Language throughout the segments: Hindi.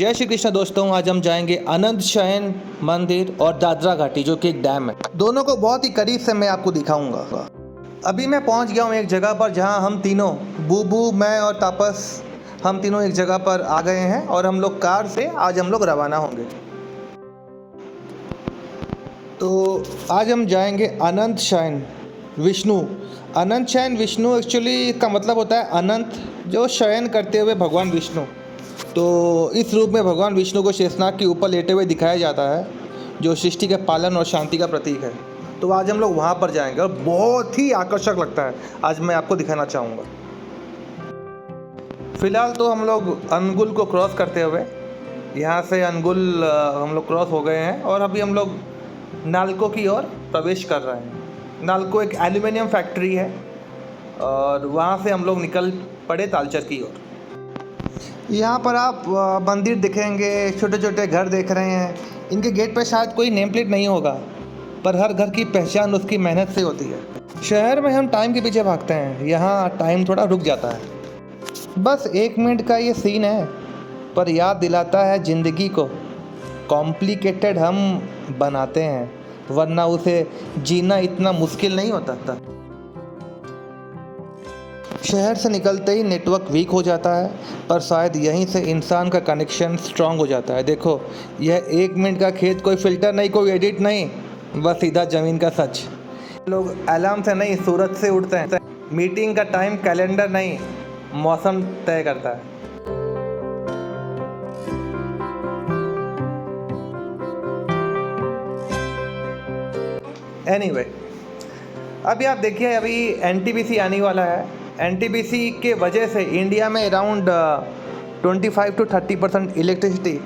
जय श्री कृष्ण दोस्तों। आज हम जाएंगे अनंत शयन मंदिर और दादरा घाटी जो कि एक डैम है। दोनों को बहुत ही करीब से मैं आपको दिखाऊंगा। अभी मैं पहुंच गया हूं एक जगह पर जहां हम तीनों, बूबू, मैं और तापस, हम तीनों एक जगह पर आ गए हैं और हम लोग कार से आज हम लोग रवाना होंगे। तो आज हम जाएंगे अनंत शयन विष्णु। अनंत शयन विष्णु एक्चुअली का मतलब होता है अनंत, जो शयन करते हुए भगवान विष्णु। तो इस रूप में भगवान विष्णु को शेषनाग के ऊपर लेटे हुए दिखाया जाता है, जो सृष्टि के पालन और शांति का प्रतीक है। तो आज हम लोग वहाँ पर जाएंगे और बहुत ही आकर्षक लगता है। आज मैं आपको दिखाना चाहूँगा। फिलहाल तो हम लोग अनगुल को क्रॉस करते हुए यहाँ से अनगुल हम लोग क्रॉस हो गए हैं और अभी हम लोग नालको की ओर प्रवेश कर रहे हैं। नालको एक एल्यूमिनियम फैक्ट्री है और वहाँ से हम लोग निकल पड़े तालचर की ओर। यहाँ पर आप मंदिर दिखेंगे, छोटे छोटे घर देख रहे हैं। इनके गेट पर शायद कोई नेम प्लेट नहीं होगा, पर हर घर की पहचान उसकी मेहनत से होती है। शहर में हम टाइम के पीछे भागते हैं, यहाँ टाइम थोड़ा रुक जाता है। बस 1 मिनट का ये सीन है, पर याद दिलाता है ज़िंदगी को कॉम्प्लिकेटेड हम बनाते हैं, वरना उसे जीना इतना मुश्किल नहीं होता था। शहर से निकलते ही नेटवर्क वीक हो जाता है, पर शायद यहीं से इंसान का कनेक्शन स्ट्रांग हो जाता है। देखो, यह 1 मिनट का खेत, कोई फ़िल्टर नहीं, कोई एडिट नहीं, बस सीधा ज़मीन का सच। लोग अलार्म से नहीं, सूरज से उठते हैं। मीटिंग का टाइम कैलेंडर नहीं, मौसम तय करता है। एनीवे, अभी आप देखिए, अभी एनटीपीसी आने वाला है। एनटीपीसी के वजह से इंडिया में अराउंड 25 to 30% इलेक्ट्रिसिटी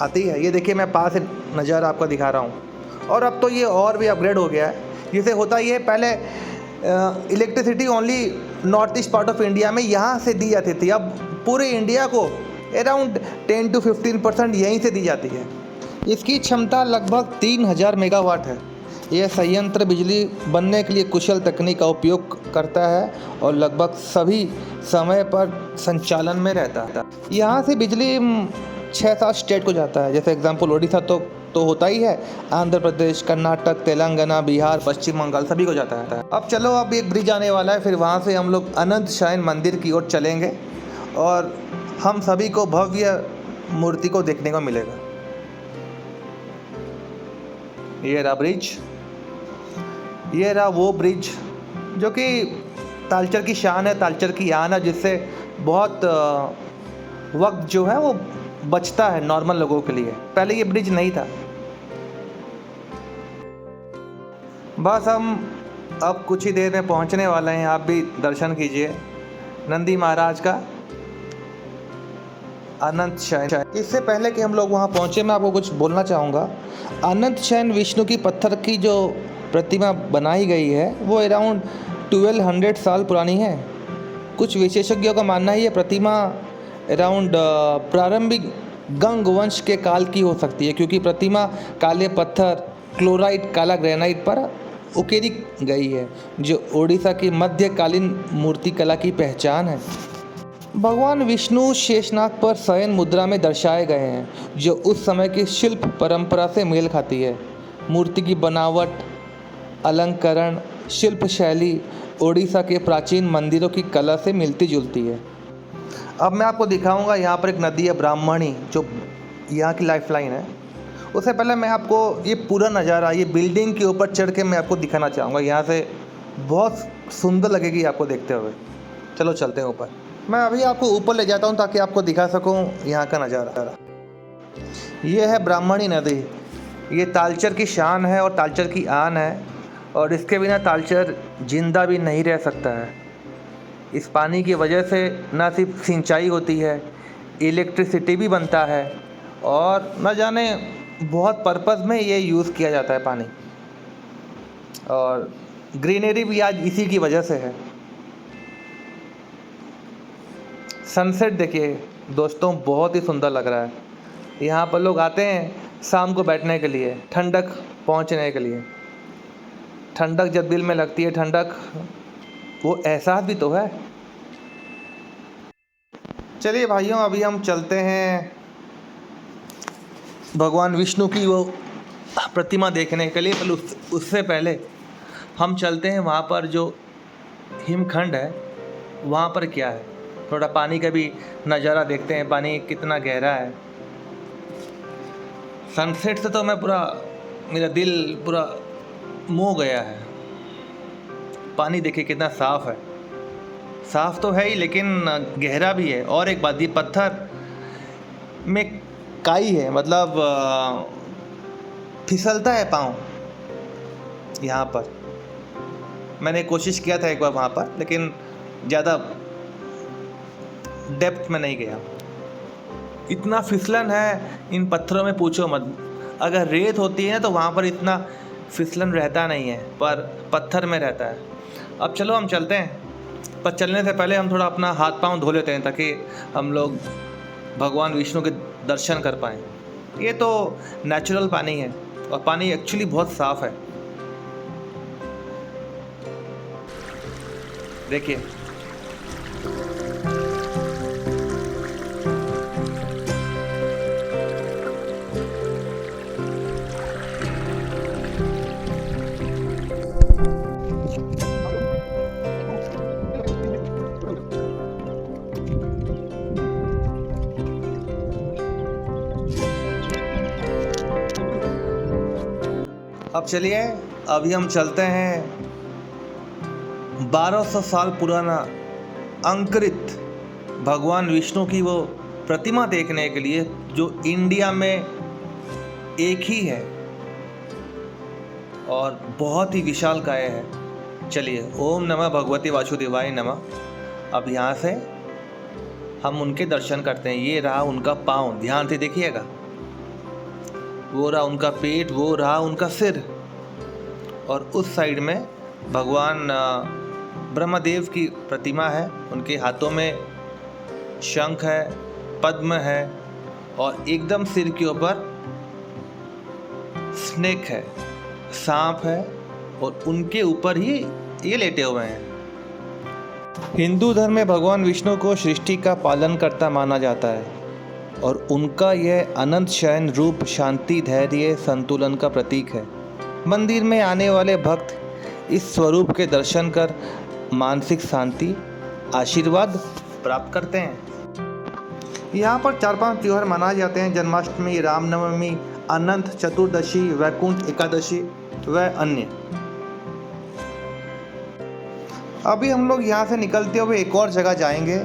आती है। ये देखिए, मैं पास से नज़ारा आपको दिखा रहा हूँ। और अब तो ये और भी अपग्रेड हो गया है। जिसे होता ये पहले electricity only north east part of India में यहाँ से दी जाती थी। अब पूरे इंडिया को अराउंड 10 to 15% यहीं से दी जाती है। इसकी क्षमता लगभग 3000 मेगावाट है। यह संयंत्र बिजली बनने के लिए कुशल तकनीक का उपयोग करता है और लगभग सभी समय पर संचालन में रहता है। यहाँ से बिजली 6-7 स्टेट को जाता है। जैसे एग्जांपल उड़ीसा तो होता ही है, आंध्र प्रदेश, कर्नाटक, तेलंगाना, बिहार, पश्चिम बंगाल सभी को जाता है। अब चलो, अब एक ब्रिज आने वाला है, फिर वहाँ से हम लोग अनंत शयन मंदिर की ओर चलेंगे और हम सभी को भव्य मूर्ति को देखने को मिलेगा। ये रहा ब्रिज, ये रहा वो ब्रिज जो कि तालचर की शान है, तालचर की आन है, जिससे बहुत वक्त जो है वो बचता है नॉर्मल लोगों के लिए। पहले ये ब्रिज नहीं था। बस हम अब कुछ ही देर में पहुंचने वाले हैं। आप भी दर्शन कीजिए नंदी महाराज का, अनंत शयन। इससे पहले कि हम लोग वहाँ पहुँचे, मैं आपको कुछ बोलना चाहूँगा। अनंत शयन विष्णु की पत्थर की जो प्रतिमा बनाई गई है वो अराउंड 1200 साल पुरानी है। कुछ विशेषज्ञों का मानना है ये प्रतिमा अराउंड प्रारंभिक गंग वंश के काल की हो सकती है, क्योंकि प्रतिमा काले पत्थर, क्लोराइट, काला ग्रेनाइट पर उकेरी गई है, जो ओडिशा की मध्यकालीन मूर्ति कला की पहचान है। भगवान विष्णु शेषनाग पर शयन मुद्रा में दर्शाए गए हैं, जो उस समय की शिल्प परंपरा से मेल खाती है। मूर्ति की बनावट, अलंकरण, शिल्प शैली ओडिशा के प्राचीन मंदिरों की कला से मिलती जुलती है। अब मैं आपको दिखाऊंगा, यहाँ पर एक नदी है ब्राह्मणी, जो यहाँ की लाइफलाइन है। उससे पहले मैं आपको ये पूरा नज़ारा, ये बिल्डिंग के ऊपर चढ़ के मैं आपको दिखाना चाहूँगा। यहाँ से बहुत सुंदर लगेगी आपको देखते हुए। चलो चलते हैं ऊपर। मैं अभी आपको ऊपर ले जाता हूँ ताकि आपको दिखा सकूँ यहाँ का नज़ारा। ये है ब्राह्मणी नदी। ये तालचर की शान है और तालचर की आन है, और इसके बिना तालचर जिंदा भी नहीं रह सकता है। इस पानी की वजह से न सिर्फ सिंचाई होती है, इलेक्ट्रिसिटी भी बनता है, और न जाने बहुत पर्पज़ में ये यूज़ किया जाता है पानी। और ग्रीनरी भी आज इसी की वजह से है। सनसेट देखिए दोस्तों, बहुत ही सुंदर लग रहा है। यहाँ पर लोग आते हैं शाम को बैठने के लिए, ठंडक पहुँचने के लिए। ठंडक जब दिल में लगती है, ठंडक वो एहसास भी तो है। चलिए भाइयों, अभी हम चलते हैं भगवान विष्णु की वो प्रतिमा देखने के लिए, पर उससे पहले हम चलते हैं वहाँ पर जो हिमखंड है, वहाँ पर क्या है, थोड़ा पानी का भी नज़ारा देखते हैं, पानी कितना गहरा है। सनसेट से तो मेरा दिल पूरा मोह गया है। पानी देखिए कितना साफ़ है, साफ़ तो है ही लेकिन गहरा भी है। और एक बात, ये पत्थर में काई है, मतलब फिसलता है पाँव यहाँ पर। मैंने कोशिश किया था एक बार वहाँ पर, लेकिन ज़्यादा डेप्थ में नहीं गया। इतना फिसलन है इन पत्थरों में, पूछो मत। अगर रेत होती है ना तो वहाँ पर इतना फिसलन रहता नहीं है, पर पत्थर में रहता है। अब चलो हम चलते हैं, पर चलने से पहले हम थोड़ा अपना हाथ पांव धो लेते हैं ताकि हम लोग भगवान विष्णु के दर्शन कर पाएँ। ये तो नेचुरल पानी है और पानी एक्चुअली बहुत साफ़ है। देखिए अब चलिए, अभी हम चलते हैं 1200 साल पुराना अंकुरित भगवान विष्णु की वो प्रतिमा देखने के लिए, जो इंडिया में एक ही है और बहुत ही विशालकाय है। चलिए, ओम नमः भगवते वासुदेवाय नमः। अब यहाँ से हम उनके दर्शन करते हैं। ये रहा उनका पाँव, ध्यान से देखिएगा। वो रहा उनका पेट, वो रहा उनका सिर, और उस साइड में भगवान ब्रह्मदेव की प्रतिमा है। उनके हाथों में शंख है, पद्म है, और एकदम सिर के ऊपर स्नेक है, सांप है, और उनके ऊपर ही ये लेटे हुए हैं। हिंदू धर्म में भगवान विष्णु को सृष्टि का पालनकर्ता माना जाता है और उनका यह अनंत शयन रूप शांति, धैर्य, संतुलन का प्रतीक है। मंदिर में आने वाले भक्त इस स्वरूप के दर्शन कर मानसिक शांति, आशीर्वाद प्राप्त करते हैं। यहाँ पर 4-5 त्योहार मनाए जाते हैं: जन्माष्टमी, रामनवमी, अनंत चतुर्दशी, वैकुंठ एकादशी व अन्य। अभी हम लोग यहाँ से निकलते हुए एक और जगह जाएंगे,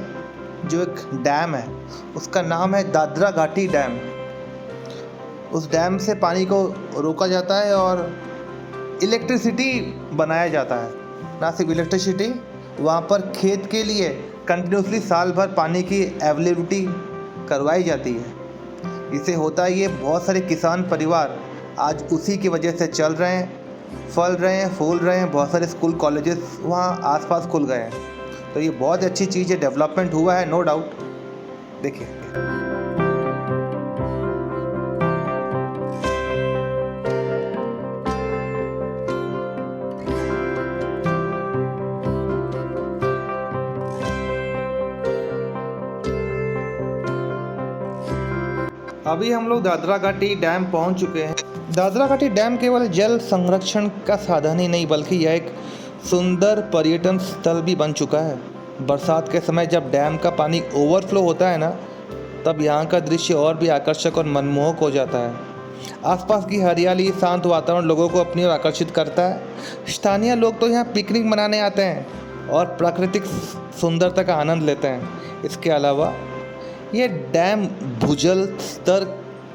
जो एक डैम है, उसका नाम है दादरा घाटी डैम। उस डैम से पानी को रोका जाता है और इलेक्ट्रिसिटी बनाया जाता है। ना सिर्फ इलेक्ट्रिसिटी, वहाँ पर खेत के लिए कंटिन्यूसली साल भर पानी की अवेलेबिलिटी करवाई जाती है। इससे होता है ये, बहुत सारे किसान परिवार आज उसी की वजह से चल रहे हैं, फल रहे हैं, फूल रहे हैं। बहुत सारे स्कूल कॉलेजेस वहाँ आसपास खुल गए हैं, तो ये बहुत अच्छी चीज़ है, डेवलपमेंट हुआ है, नो डाउट। देखिए, अभी हम लोग दादरा घाटी डैम पहुंच चुके हैं। दादरा घाटी डैम केवल जल संरक्षण का साधन ही नहीं, बल्कि यह एक सुंदर पर्यटन स्थल भी बन चुका है। बरसात के समय जब डैम का पानी ओवरफ्लो होता है ना, तब यहाँ का दृश्य और भी आकर्षक और मनमोहक हो जाता है। आसपास की हरियाली, शांत वातावरण लोगों को अपनी ओर आकर्षित करता है। स्थानीय लोग तो यहाँ पिकनिक मनाने आते हैं और प्राकृतिक सुंदरता का आनंद लेते हैं। इसके अलावा ये डैम भूजल स्तर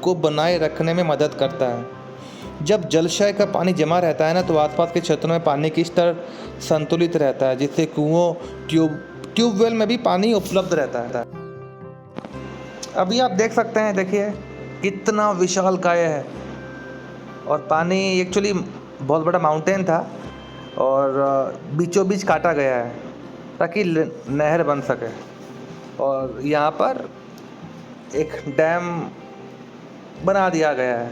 को बनाए रखने में मदद करता है। जब जलाशय का पानी जमा रहता है ना, तो आसपास के क्षेत्रों में पानी की स्तर संतुलित रहता है, जिससे कुओं, ट्यूबवेल में भी पानी उपलब्ध रहता है। अभी आप देख सकते हैं, देखिए कितना विशालकाय है। और पानी एक्चुअली बहुत बड़ा माउंटेन था और बीचों बीच काटा गया है ताकि नहर बन सके। और यहाँ पर एक डैम बना दिया गया है।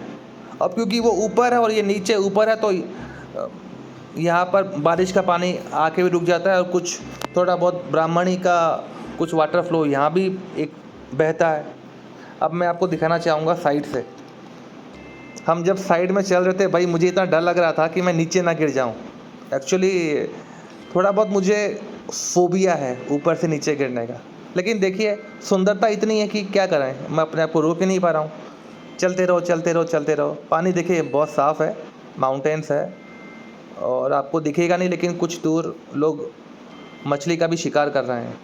अब क्योंकि वो ऊपर है और ये नीचे ऊपर है, तो यहाँ पर बारिश का पानी आके भी रुक जाता है और कुछ थोड़ा बहुत ब्राह्मणी का कुछ वाटर फ्लो यहाँ भी एक बहता है। अब मैं आपको दिखाना चाहूँगा साइड से। हम जब साइड में चल रहे थे भाई, मुझे इतना डर लग रहा था कि मैं नीचे ना गिर जाऊँ। एक्चुअली थोड़ा बहुत मुझे फोबिया है ऊपर से नीचे गिरने का, लेकिन देखिए सुंदरता इतनी है कि क्या करें, मैं अपने आप को रोक ही नहीं पा रहा हूँ। चलते रहो चलते रहो चलते रहो। पानी देखिए बहुत साफ़ है, माउंटेन्स है, और आपको दिखेगा नहीं लेकिन कुछ दूर लोग मछली का भी शिकार कर रहे हैं।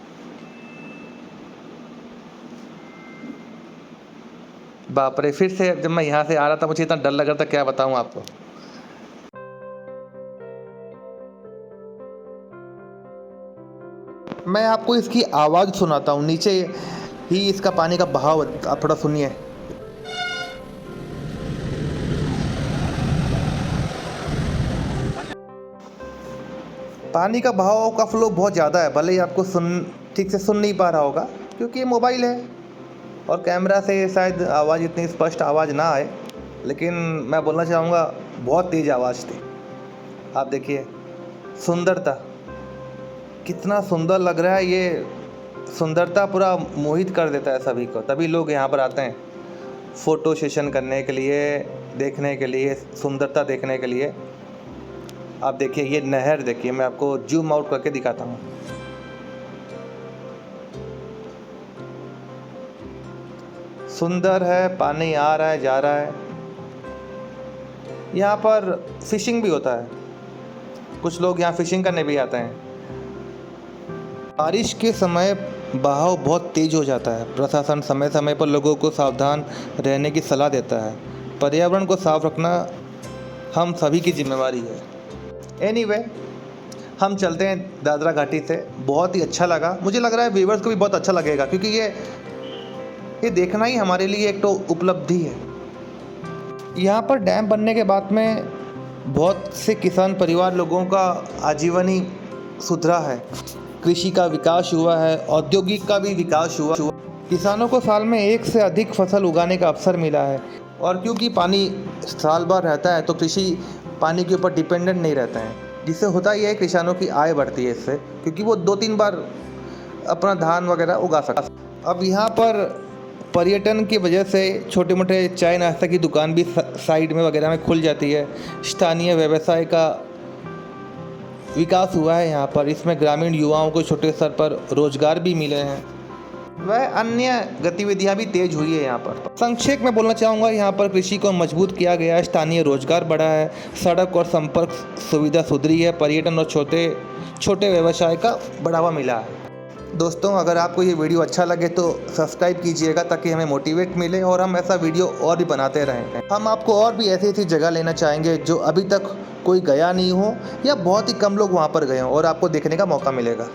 बाप रे, फिर से जब मैं यहाँ से आ रहा था मुझे इतना डर लग रहा था, क्या बताऊँ आपको। मैं आपको इसकी आवाज़ सुनाता हूँ, नीचे ही इसका पानी का बहाव, आप थोड़ा सुनिए। पानी का बहाव का फ्लो बहुत ज़्यादा है, भले ही आपको ठीक से सुन नहीं पा रहा होगा क्योंकि ये मोबाइल है और कैमरा से शायद आवाज़ इतनी स्पष्ट आवाज़ ना आए, लेकिन मैं बोलना चाहूँगा बहुत तेज़ आवाज़ थी। आप देखिए सुंदरता, कितना सुंदर लग रहा है। ये सुंदरता पूरा मोहित कर देता है सभी को, तभी लोग यहाँ पर आते हैं फ़ोटो सेशन करने के लिए, देखने के लिए, सुंदरता देखने के लिए। आप देखिए ये नहर देखिए, मैं आपको जूम आउट करके दिखाता हूँ। सुंदर है, पानी आ रहा है जा रहा है। यहाँ पर फिशिंग भी होता है, कुछ लोग यहाँ फिशिंग करने भी आते हैं। बारिश के समय बहाव बहुत तेज़ हो जाता है। प्रशासन समय समय पर लोगों को सावधान रहने की सलाह देता है। पर्यावरण को साफ रखना हम सभी की जिम्मेवारी है। एनीवे, हम चलते हैं दादरा घाटी से। बहुत ही अच्छा लगा, मुझे लग रहा है व्यूअर्स को भी बहुत अच्छा लगेगा, क्योंकि ये देखना ही हमारे लिए एक तो उपलब्धि है। यहाँ पर डैम बनने के बाद में बहुत से किसान परिवार लोगों का आजीवन ही सुधरा है, कृषि का विकास हुआ है, औद्योगिक का भी विकास हुआ। किसानों को साल में एक से अधिक फसल उगाने का अवसर मिला है, और क्योंकि पानी साल भर रहता है तो कृषि पानी के ऊपर डिपेंडेंट नहीं रहते हैं, जिससे होता यह है किसानों की आय बढ़ती है इससे, क्योंकि वो 2-3 बार अपना धान वगैरह उगा सकते। अब यहाँ पर पर्यटन की वजह से छोटे मोटे चाय नाश्ता की दुकान भी साइड में वगैरह में खुल जाती है। स्थानीय व्यवसाय का विकास हुआ है यहाँ पर। इसमें ग्रामीण युवाओं को छोटे स्तर पर रोजगार भी मिले हैं, वह अन्य गतिविधियाँ भी तेज हुई है यहाँ पर। संक्षेप में बोलना चाहूँगा, यहाँ पर कृषि को मजबूत किया गया है, स्थानीय रोजगार बढ़ा है, सड़क और संपर्क सुविधा सुधरी है, पर्यटन और छोटे छोटे व्यवसाय का बढ़ावा मिला है। दोस्तों, अगर आपको ये वीडियो अच्छा लगे तो सब्सक्राइब कीजिएगा, ताकि हमें मोटिवेट मिले और हम ऐसा वीडियो और भी बनाते रहें। हम आपको और भी ऐसी ऐसी जगह लेना चाहेंगे जो अभी तक कोई गया नहीं हो, या बहुत ही कम लोग वहाँ पर गए हों और आपको देखने का मौका मिलेगा।